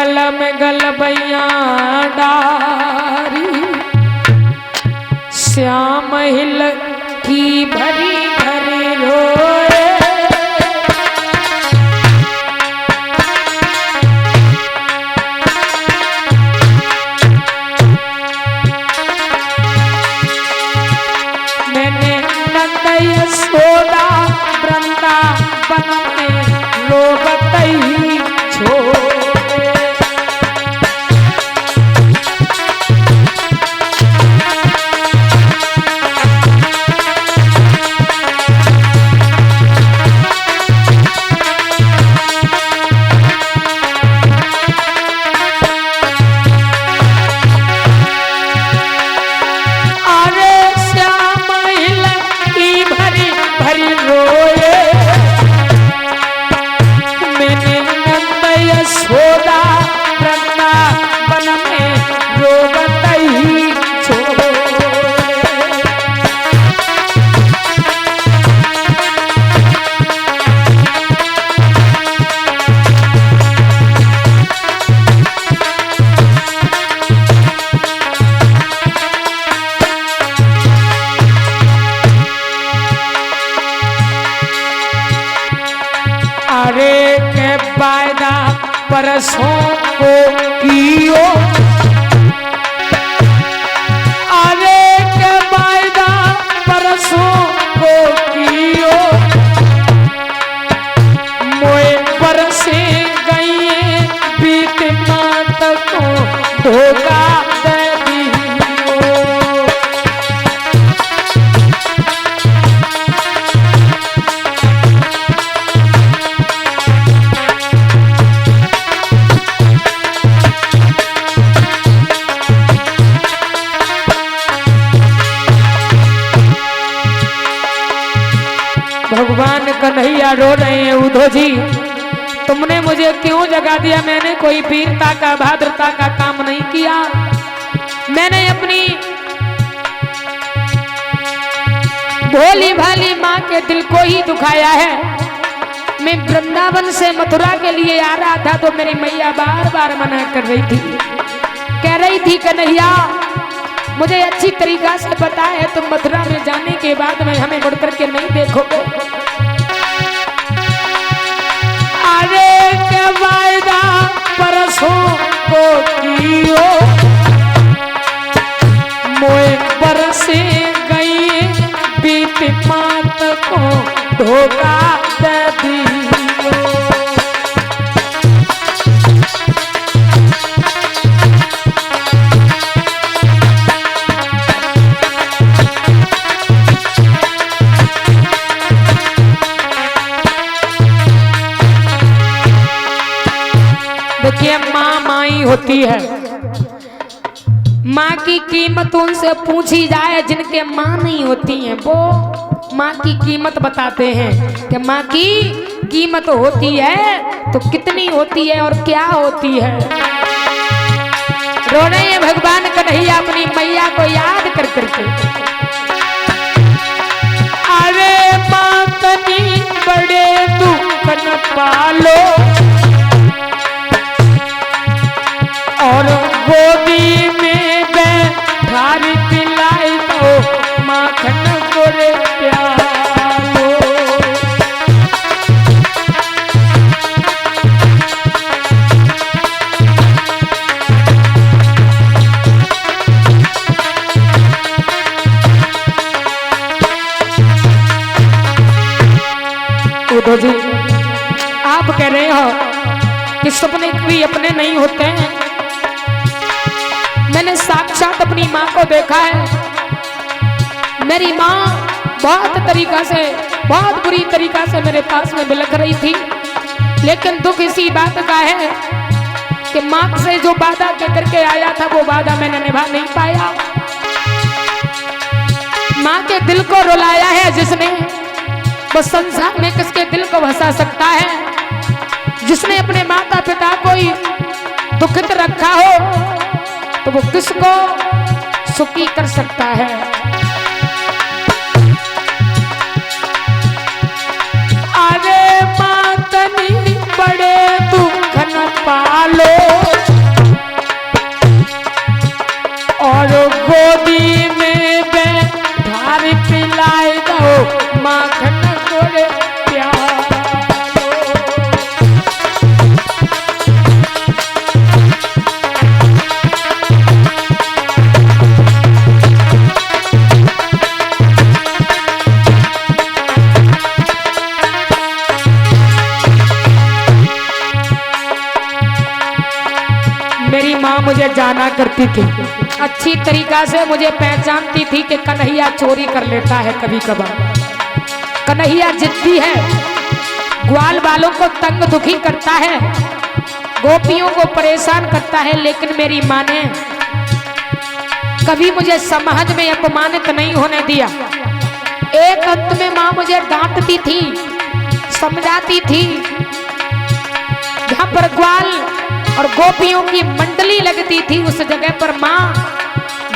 गल में गलबैया डारी, श्याम हिल की भरी भरी रोए। मैंने नंद यशोदा वृंदावन में लोग तई छोड़े। अरे के वायदा परसों को कियो, अरे के वायदा परसों को कियो, मोए परसे गई बीत मात को धोखा दे दियो। भगवान कन्हैया रो रहे हैं, उद्धव जी तुमने मुझे क्यों जगा दिया? मैंने कोई वीरता का भाद्रता का काम नहीं किया। मैंने अपनी भोली भाली माँ के दिल को ही दुखाया है। मैं वृंदावन से मथुरा के लिए आ रहा था तो मेरी मैया बार बार मना कर रही थी, कह रही थी कन्हैया मुझे अच्छी तरीका से पता है तुम मथुरा में जाने के बाद में हमें मुड़ करके नहीं देखोगे। अरे के वायदा परसों को कियो, मोए परसे गई बीत मात को धोखा दे दियो। देखिए माँ माई होती है, माँ की कीमत उनसे पूछी जाए जिनके माँ नहीं होती हैं, वो माँ की कीमत बताते हैं कि माँ की कीमत होती है तो कितनी होती है और क्या होती है। रो रहे हैं भगवान कन्हैया अपनी मैया को याद कर करके। अरे माँ कनी बड़े दुख न पालो और गोदी में बैठार पिलाई तो माखन गोरे प्यालो। उद्धव जी आप कह रहे हो कि सपने भी अपने नहीं होते हैं। मैंने साक्षात अपनी माँ को देखा है। मेरी माँ बहुत तरीका से, बहुत बुरी तरीका से मेरे पास में बिलख रही थी, लेकिन दुख इसी बात का है कि माँ से जो वादा करके आया था वो वादा मैंने निभा नहीं पाया। माँ के दिल को रुलाया है जिसने, वो संसार में किसके दिल को हंसा सकता है। जिसने अपने माता पिता को ही दुखित रखा हो तो वो किसको सुखी कर सकता है। अरे मातनी बड़े दुख न पालो मुझे जाना करती थी, अच्छी तरीका से मुझे पहचानती थी कि कन्हैया चोरी कर लेता है कभी कभार, कन्हैया जिद्दी है, ग्वाल वालों को तंग दुखी करता है, गोपियों को परेशान करता है। लेकिन मेरी माँ ने कभी मुझे समाज में अपमानित नहीं होने दिया। एक अंत में माँ मुझे डांटती थी, समझाती थी। जहां पर ग्वाल और गोपियों की मंडली लगती थी उस जगह पर माँ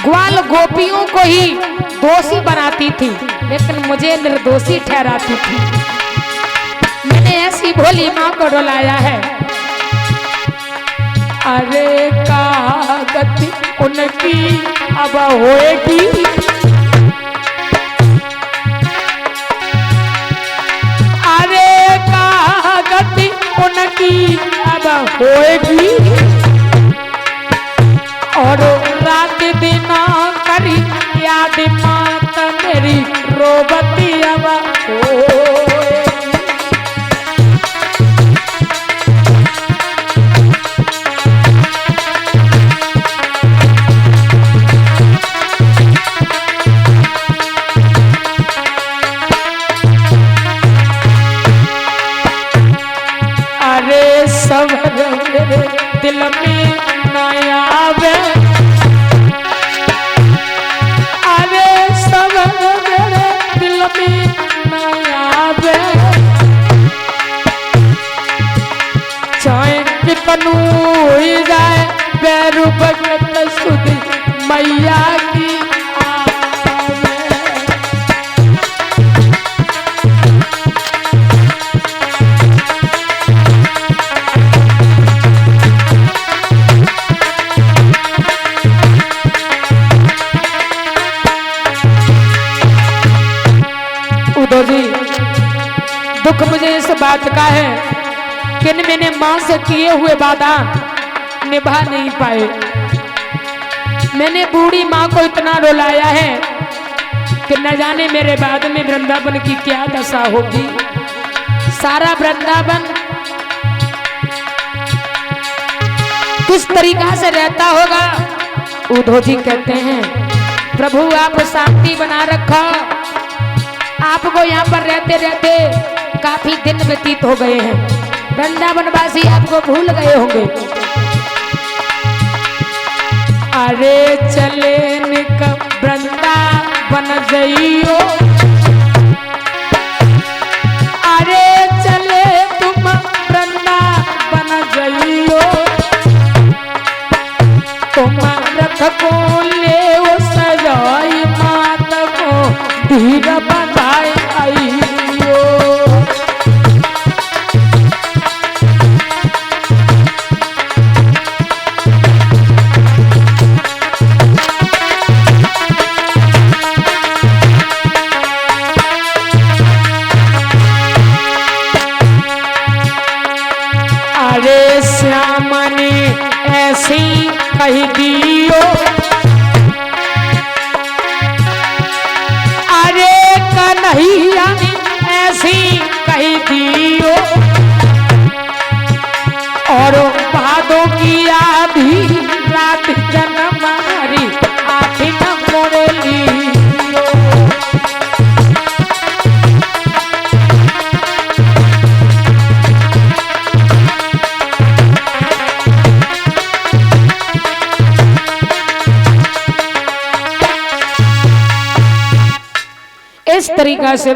ग्वाल गोपियों को ही दोषी बनाती थी, लेकिन मुझे निर्दोषी ठहराती थी। मैंने ऐसी भोली माँ को रुलाया है। अरे का गति उनकी अब होएगी, अरे का गति उनकी अब होएगी, और रात दिन करी याद मात मेरी रोबती अब होएगी। दिल में नया आवे, अरे सब मेरे दिल में नया आवे, चाहे कितनू हो जाए बैरू भगत सुधी मैया की जी। दुख मुझे इस बात का है कि मैंने माँ से किए हुए वादा निभा नहीं पाए। मैंने बूढ़ी माँ को इतना रुलाया है कि न जाने मेरे बाद में वृंदावन की क्या दशा होगी। सारा वृंदावन किस तरीका से रहता होगा। उद्धव जी कहते हैं प्रभु आप शांति बना रखा, आपको यहाँ पर रहते रहते काफी दिन व्यतीत हो गए हैं, वृंदावनवासी आपको भूल गए होंगे। अरे चले निक वृंदावन जइयो, अरे चले तुम वृंदावन जइयो, तुम रथ को ले सजाई मात को धीर बंधाए आइयो। अरे श्याम ने ऐसी कह दियो, कन्हैया ने ऐसी कह दियो, और भादों की आधी रात जन्म हरी आधी न मोड़ लियो। इस तरीका से